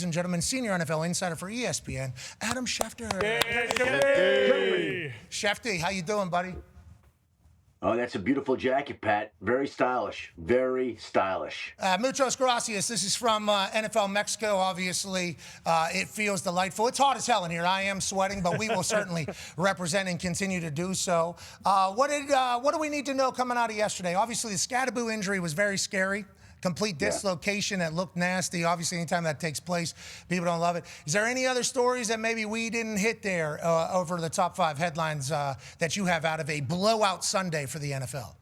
and gentlemen, senior NFL insider for ESPN, Adam Schefter. Hey. Schefter, how you doing, buddy? Oh, that's a beautiful jacket, Pat. Very stylish. Very stylish. Muchas gracias. This is from NFL Mexico, obviously. It feels delightful. It's hot as hell in here. I am sweating, but we will certainly represent and continue to do so. What do we need to know coming out of yesterday? Obviously, the Scadaboo injury was very scary. Complete dislocation that looked nasty. Obviously, anytime that takes place, people don't love it. Is there any other stories that maybe we didn't hit there over the top 5 headlines that you have out of a blowout Sunday for the NFL?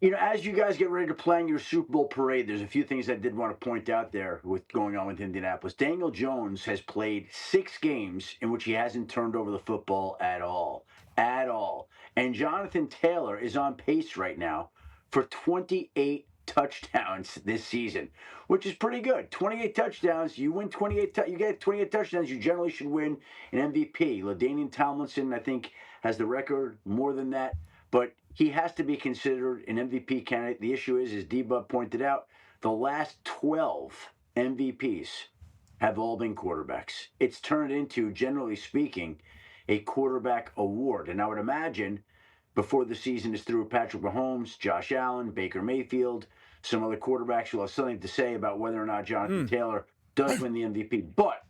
You know, as you guys get ready to plan your Super Bowl parade, there's a few things I did want to point out there with going on with Indianapolis. Daniel Jones has played 6 games in which he hasn't turned over the football at all. At all. And Jonathan Taylor is on pace right now for 28 touchdowns this season, which is pretty good. 28 touchdowns, you win 28. You get 28 touchdowns, you generally should win an MVP. LaDainian Tomlinson, I think, has the record more than that, but he has to be considered an MVP candidate. The issue is, as D-Bub pointed out, the last 12 MVPs have all been quarterbacks. It's turned into, generally speaking, a quarterback award, and I would imagine before the season is through, Patrick Mahomes, Josh Allen, Baker Mayfield, some other quarterbacks will have something to say about whether or not Jonathan Taylor does win the MVP. But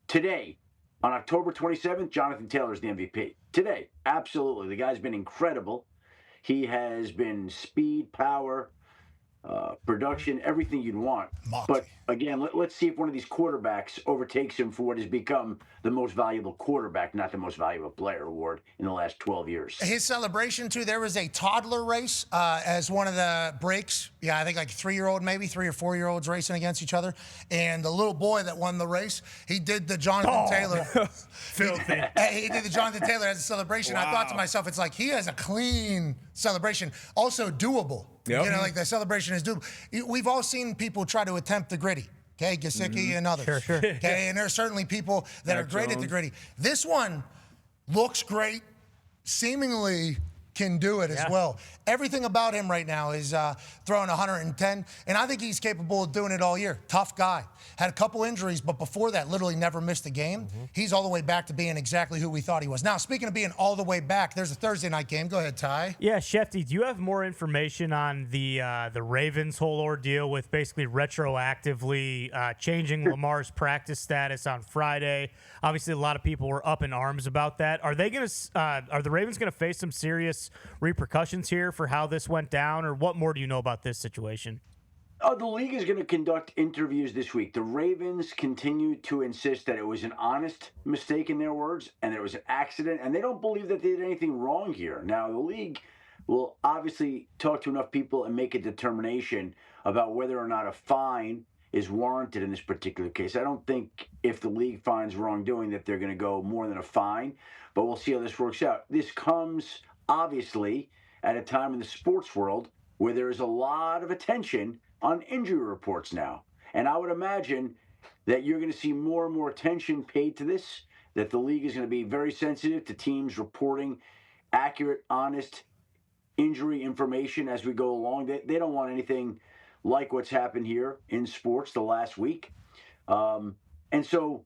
today, on October 27th, Jonathan Taylor is the MVP. Today, absolutely. The guy's been incredible. He has been speed, power, production, everything you'd want. But again, let's see if one of these quarterbacks overtakes him for what has become the most valuable quarterback, not the most valuable player award in the last 12 years. His celebration, too, there was a toddler race as one of the breaks. Yeah, I think like 3-year-old, maybe 3 or 4-year-olds racing against each other. And the little boy that won the race, he did the Jonathan Taylor. Filthy. He did the Jonathan Taylor as a celebration. Wow. I thought to myself, it's like he has a clean celebration. Also doable. Yep. You know, like the celebration is doable. We've all seen people try to attempt the gritty. Okay, Gesicki and others. Sure. Okay, and there are certainly people that are great at the gritty. This one looks great, seemingly can do it as well. Everything about him right now is throwing 110, and I think he's capable of doing it all year. Tough guy. Had a couple injuries, but before that, literally never missed a game. He's all the way back to being exactly who we thought he was. Now, speaking of being all the way back, there's a Thursday night game. Go ahead, Ty. Yeah, Schefty, do you have more information on the Ravens' whole ordeal with basically retroactively changing Lamar's practice status on Friday? Obviously, a lot of people were up in arms about that. Are the Ravens going to face some serious repercussions here for how this went down, or what more do you know about this situation? The league is going to conduct interviews this week. The Ravens continue to insist that it was an honest mistake in their words and that it was an accident, and they don't believe that they did anything wrong here. Now, the league will obviously talk to enough people and make a determination about whether or not a fine is warranted in this particular case. I don't think if the league finds wrongdoing that they're going to go more than a fine, but we'll see how this works out. This comes, obviously, at a time in the sports world where there is a lot of attention on injury reports now. And I would imagine that you're going to see more and more attention paid to this, that the league is going to be very sensitive to teams reporting accurate, honest injury information as we go along. They don't want anything like what's happened here in sports the last week. And so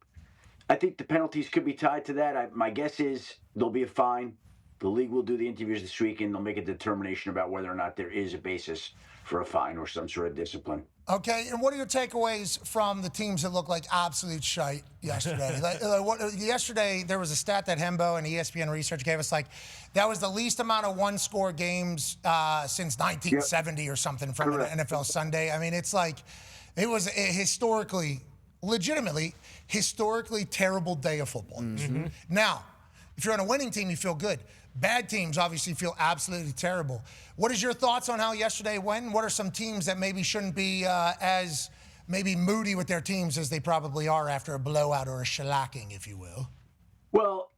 I think the penalties could be tied to that. My guess is there'll be a fine. The league will do the interviews this week, and they'll make a determination about whether or not there is a basis for a fine or some sort of discipline. Okay, and what are your takeaways from the teams that look like absolute shite yesterday? Yesterday, there was a stat that Hembo and ESPN Research gave us, like, that was the least amount of one-score games since 1970 or something from an NFL Sunday. I mean, it's like, it was a legitimately historically terrible day of football. Now, if you're on a winning team, you feel good. Bad teams obviously feel absolutely terrible. What is your thoughts on how yesterday went? What are some teams that maybe shouldn't be as maybe moody with their teams as they probably are after a blowout or a shellacking, if you will? Well,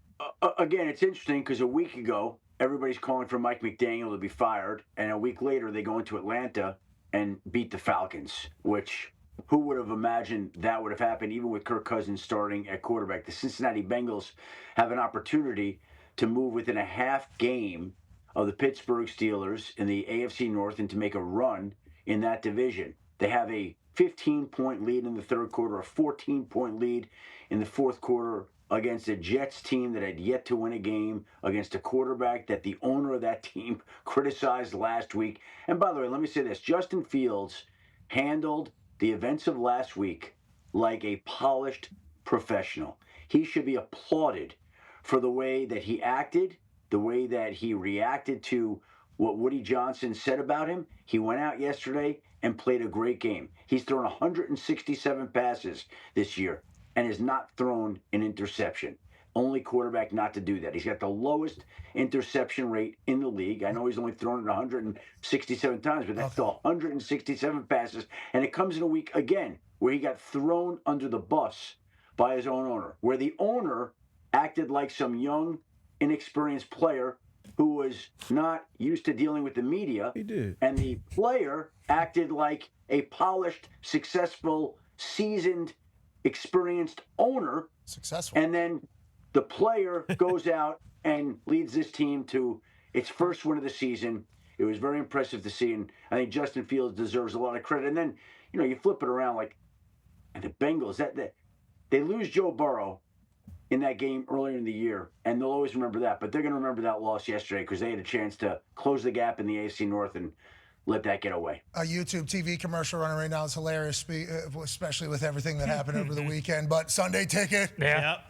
again, it's interesting because a week ago, everybody's calling for Mike McDaniel to be fired, and a week later they go into Atlanta and beat the Falcons, which who would have imagined that would have happened even with Kirk Cousins starting at quarterback? The Cincinnati Bengals have an opportunity to move within a half game of the Pittsburgh Steelers in the AFC North and to make a run in that division. They have a 15-point lead in the third quarter, a 14-point lead in the fourth quarter against a Jets team that had yet to win a game, against a quarterback that the owner of that team criticized last week. And by the way, let me say this. Justin Fields handled the events of last week like a polished professional. He should be applauded for the way that he acted, the way that he reacted to what Woody Johnson said about him. He went out yesterday and played a great game. He's thrown 167 passes this year and has not thrown an interception. Only quarterback not to do that. He's got the lowest interception rate in the league. I know he's only thrown it 167 times, but that's still 167 passes. And it comes in a week, again, where he got thrown under the bus by his own owner, where the owner acted like some young, inexperienced player who was not used to dealing with the media. He did. And the player acted like a polished, successful, seasoned, experienced owner. Successful. And then the player goes out and leads this team to its first win of the season. It was very impressive to see, and I think Justin Fields deserves a lot of credit. And then, you flip it around like, and the Bengals, they lose Joe Burrow in that game earlier in the year, and they'll always remember that. But they're going to remember that loss yesterday because they had a chance to close the gap in the AFC North and let that get away. A YouTube TV commercial running right now is hilarious, especially with everything that happened over the weekend. But Sunday Ticket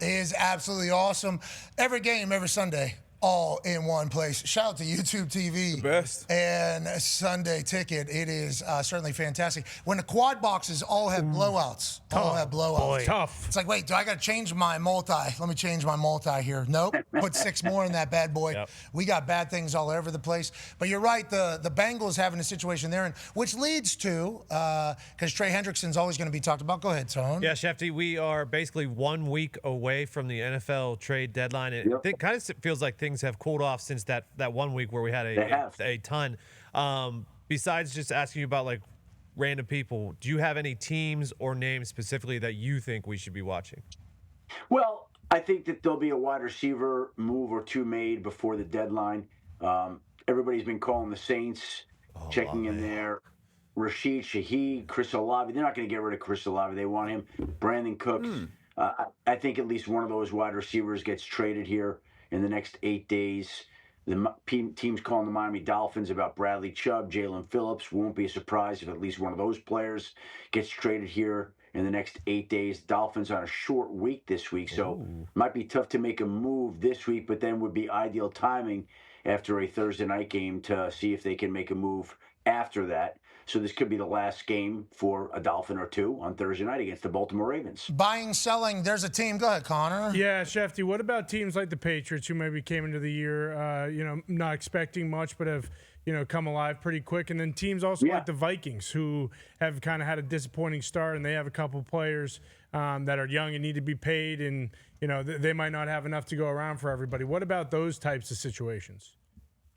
is absolutely awesome. Every game, every Sunday, all in one place. Shout out to YouTube TV. The best. And Sunday Ticket. It is certainly fantastic. When the quad boxes all have blowouts. All have blowouts. Boy. Tough. It's like, wait, do I got to change my multi? Let me change my multi here. Nope. Put 6 more in that bad boy. Yep. We got bad things all over the place. But you're right, the Bengals having a situation they're in, which leads to, because Trey Hendrickson's always going to be talked about. Go ahead, Tone. Yeah, Schefter, we are basically 1 week away from the NFL trade deadline. It kind of feels like things have cooled off since that 1 week where we had a ton. Besides just asking you about like random people, do you have any teams or names specifically that you think we should be watching? Well, I think that there'll be a wide receiver move or two made before the deadline. Everybody's been calling the Saints, checking in there. Rashid Shaheed, Chris Olave. They're not going to get rid of Chris Olave. They want him. Brandon Cooks. I think at least one of those wide receivers gets traded here in the next 8 days. The team's calling the Miami Dolphins about Bradley Chubb, Jalen Phillips. Won't be a surprise if at least one of those players gets traded here in the next 8 days. Dolphins on a short week this week, so might be tough to make a move this week, but then would be ideal timing after a Thursday night game to see if they can make a move after that. So this could be the last game for a Dolphin or two on Thursday night against the Baltimore Ravens. Buying, selling, there's a team. Go ahead, Connor. Yeah, Schefty, what about teams like the Patriots who maybe came into the year, not expecting much, but have, come alive pretty quick? And then teams also like the Vikings who have kind of had a disappointing start, and they have a couple players that are young and need to be paid, and, they might not have enough to go around for everybody. What about those types of situations?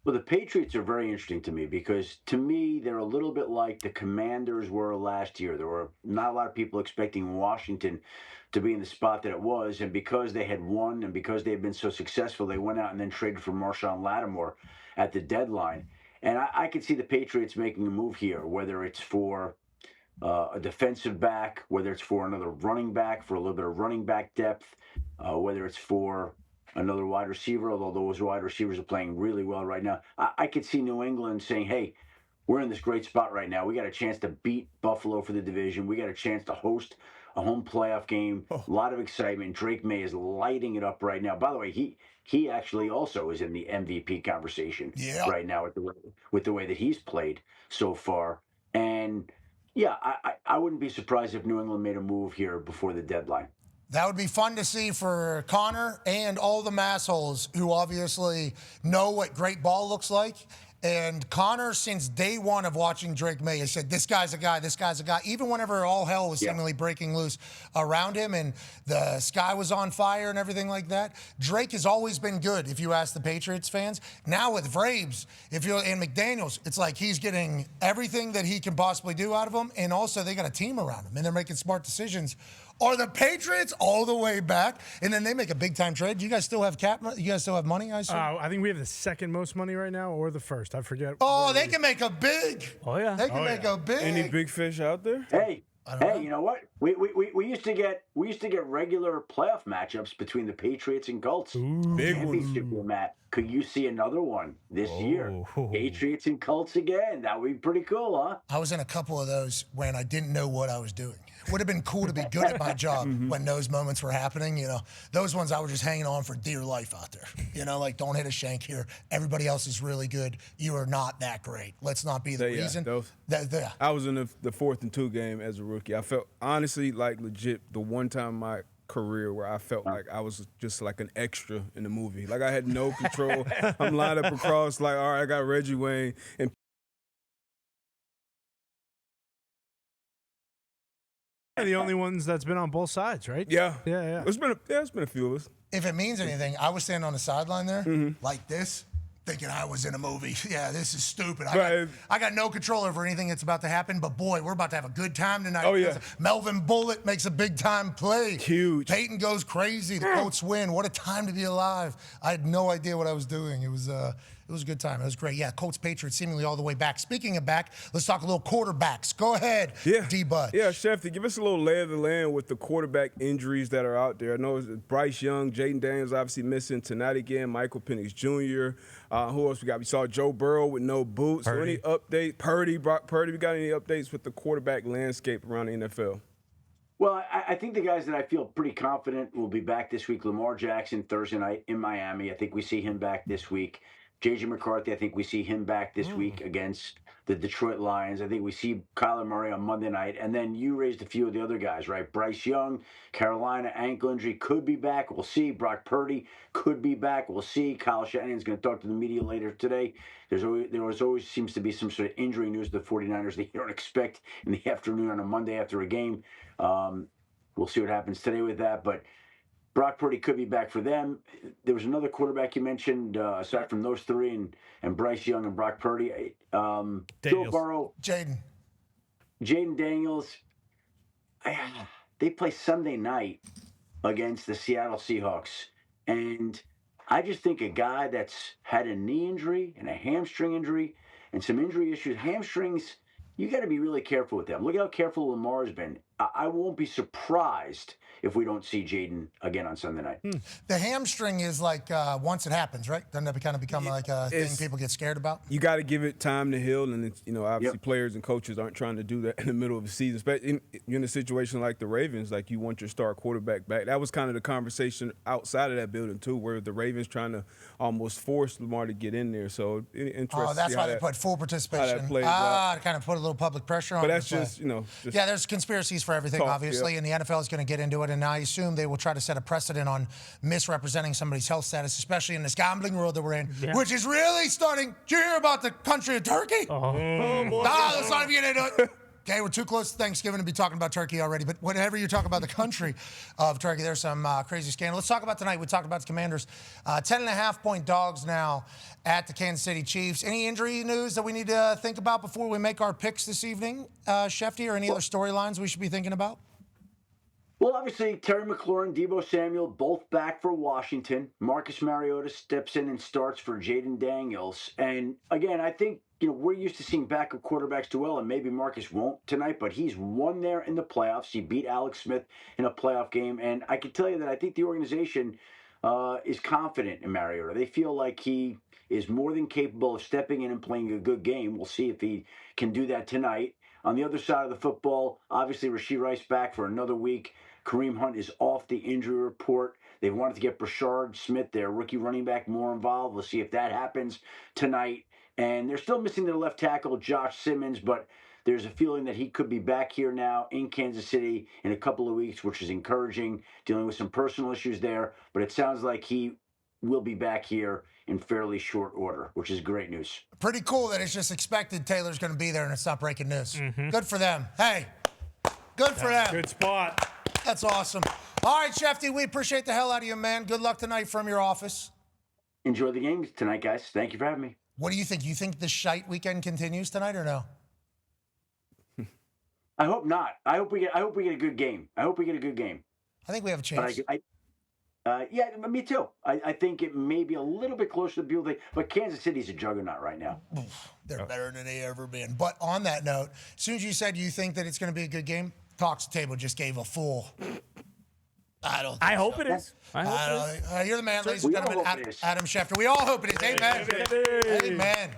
Well, the Patriots are very interesting to me because, to me, they're a little bit like the Commanders were last year. There were not a lot of people expecting Washington to be in the spot that it was, and because they had won and because they had been so successful, they went out and then traded for Marshawn Lattimore at the deadline. And I could see the Patriots making a move here, whether it's for a defensive back, whether it's for another running back, for a little bit of running back depth, whether it's for another wide receiver, although those wide receivers are playing really well right now. I could see New England saying, hey, we're in this great spot right now. We got a chance to beat Buffalo for the division. We got a chance to host a home playoff game. A lot of excitement. Drake May is lighting it up right now. By the way, he actually also is in the MVP conversation right now with the way that he's played so far. And, I wouldn't be surprised if New England made a move here before the deadline. That would be fun to see for Connor and all the massholes who obviously know what great ball looks like. And Connor, since day one of watching Drake May, has said, this guy's a guy, this guy's a guy. Even whenever all hell was seemingly breaking loose around him and the sky was on fire and everything like that, Drake has always been good, if you ask the Patriots fans. Now with Vrabes, and McDaniels, it's like he's getting everything that he can possibly do out of him, and also they got a team around him, and they're making smart decisions. Are the Patriots all the way back? And then they make a big-time trade. Do you guys still have you guys still have money, I assume? I think we have the second most money right now, or the first. I forget. Oh, they can make a big. Oh, yeah. They can make a big. Any big fish out there? Hey, Hey, you know what? We used to get regular playoff matchups between the Patriots and Colts. Big Championship game, Matt. Could you see another one this year? Patriots and Colts again. That would be pretty cool, huh? I was in a couple of those when I didn't know what I was doing. It would have been cool to be good at my job when those moments were happening. You know, those ones I was just hanging on for dear life out there. You know, like, don't hit a shank here. Everybody else is really good. You are not that great. Let's not be the reason. I was in the 4th and 2 game as a rookie. I felt, honestly, like legit, the one time in my career where I felt like I was just like an extra in the movie. Like I had no control. I'm lined up across, like, all right, I got Reggie Wayne and the only ones that's been on both sides, right? yeah. It's been a few of us. If it means anything, I was standing on the sideline there like this, thinking I was in a movie. Yeah, this is stupid. I got no control over anything that's about to happen, but boy, we're about to have a good time tonight. Oh, yeah. Melvin Bullitt makes a big-time play. Huge. Peyton goes crazy. The Colts win. What a time to be alive. I had no idea what I was doing. It was a good time. It was great. Yeah, Colts, Patriots seemingly all the way back. Speaking of back, let's talk a little quarterbacks. Go ahead, D-Bud. Yeah, Schefter, give us a little lay of the land with the quarterback injuries that are out there. I know it's Bryce Young, Jaden Daniels obviously missing tonight again, Michael Penix Jr. Who else we got? We saw Joe Burrow with no boots. So any updates? Brock Purdy, we got any updates with the quarterback landscape around the NFL? Well, I think the guys that I feel pretty confident will be back this week. Lamar Jackson Thursday night in Miami. I think we see him back this week. J.J. McCarthy, I think we see him back this week against the Detroit Lions. I think we see Kyler Murray on Monday night. And then you raised a few of the other guys, right? Bryce Young, Carolina, ankle injury, could be back. We'll see. Brock Purdy could be back. We'll see. Kyle Shanahan's going to talk to the media later today. There always seems to be some sort of injury news to the 49ers that you don't expect in the afternoon on a Monday after a game. We'll see what happens today with that. But Brock Purdy could be back for them. There was another quarterback you mentioned, aside from those three, and Bryce Young and Brock Purdy. Joe Burrow. Jaden Daniels. They play Sunday night against the Seattle Seahawks. And I just think a guy that's had a knee injury and a hamstring injury and some injury issues, hamstrings, you got to be really careful with them. Look at how careful Lamar's been. I won't be surprised if we don't see Jaden again on Sunday night. The hamstring is like once it happens, right? Doesn't that kind of become like a thing people get scared about? You got to give it time to heal, and it's, obviously players and coaches aren't trying to do that in the middle of the season. Especially you're in a situation like the Ravens, like you want your star quarterback back. That was kind of the conversation outside of that building too, where the Ravens trying to almost force Lamar to get in there. So interesting. Oh, that's why they put full participation. To kind of put a little public pressure on. But that's just yeah, there's conspiracies for everything, obviously, and the NFL is going to get into it. And I assume they will try to set a precedent on misrepresenting somebody's health status, especially in this gambling world that we're in, which is really starting. Did you hear about the country of Turkey? Let's not even get into it. Okay, we're too close to Thanksgiving to be talking about Turkey already, but whenever you talk about the country of Turkey, there's some crazy scandal. Let's talk about tonight. We talked about the Commanders. 10.5-point dogs now at the Kansas City Chiefs. Any injury news that we need to think about before we make our picks this evening, Schefter, or any other storylines we should be thinking about? Well, obviously, Terry McLaurin, Deebo Samuel, both back for Washington. Marcus Mariota steps in and starts for Jaden Daniels. And again, I think, we're used to seeing backup quarterbacks do well, and maybe Marcus won't tonight, but he's won there in the playoffs. He beat Alex Smith in a playoff game. And I can tell you that I think the organization is confident in Mariota. They feel like he is more than capable of stepping in and playing a good game. We'll see if he can do that tonight. On the other side of the football, obviously, Rashee Rice back for another week. Kareem Hunt is off the injury report. They wanted to get Brashard Smith, their rookie running back, more involved. We'll see if that happens tonight. And they're still missing their left tackle, Josh Simmons, but there's a feeling that he could be back here now in Kansas City in a couple of weeks, which is encouraging, dealing with some personal issues there. But it sounds like he will be back here in fairly short order, which is great news. Pretty cool that it's just expected Taylor's going to be there and it's not breaking news. Good for them. Hey, good for them. Good spot. That's awesome. All right, Schefter, we appreciate the hell out of you, man. Good luck tonight from your office. Enjoy the games tonight, guys. Thank you for having me. What do you think? You think the shite weekend continues tonight or no? I hope not. I hope we get a good game. I think we have a chance. Yeah, me too. I think it may be a little bit closer to the people think, but Kansas City's a juggernaut right now. They're better than they ever been. But on that note, as soon as you said you think that it's going to be a good game, Talks Table just gave a full. I don't. I hope it is. I hope it is. You're the man, ladies and gentlemen. Adam Schefter. We all hope it is. Amen. Amen.